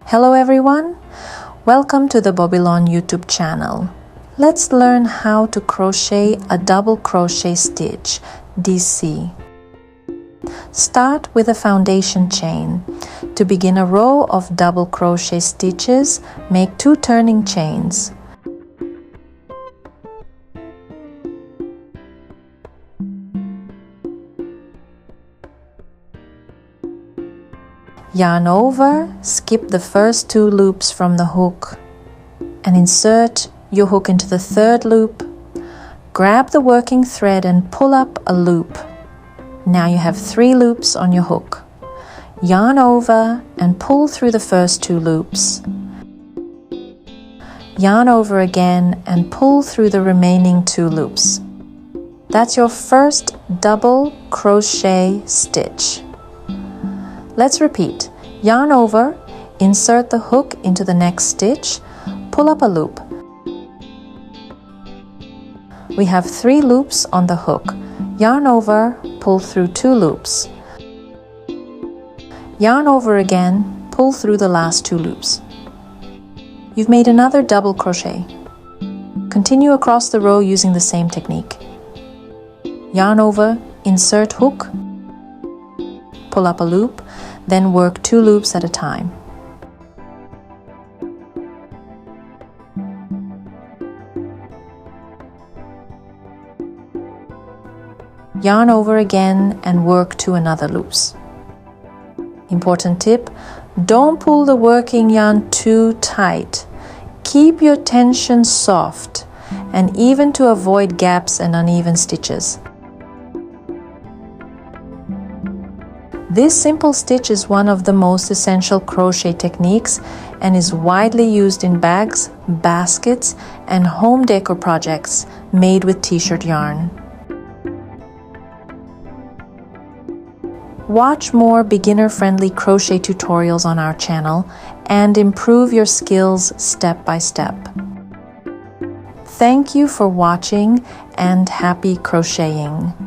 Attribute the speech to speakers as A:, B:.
A: Hello everyone, welcome to the Bobilon YouTube channel. Let's learn how to crochet a double crochet stitch, DC. Start with a foundation chain. To begin a row of double crochet stitches, make 2 turning chains. Yarn over, skip the first 2 loops from the hook and insert your hook into the 3rd loop. Grab the working thread and pull up a loop. Now you have 3 loops on your hook. Yarn over and pull through the first 2 loops. Yarn over again and pull through the remaining 2 loops. That's your first double crochet stitch. Let's repeat. Yarn over, insert the hook into the next stitch, pull up a loop. We have 3 loops on the hook. Yarn over, pull through 2 loops. Yarn over again, pull through the last 2 loops. You've made another double crochet. Continue across the row using the same technique. Yarn over, insert hook, pull up a loop, then work 2 loops at a time. Yarn over again and work 2 another loops. Important tip, don't pull the working yarn too tight. Keep your tension soft and even to avoid gaps and uneven stitches. This simple stitch is one of the most essential crochet techniques and is widely used in bags, baskets, and home decor projects made with t-shirt yarn. Watch more beginner-friendly crochet tutorials on our channel and improve your skills step by step. Thank you for watching and happy crocheting!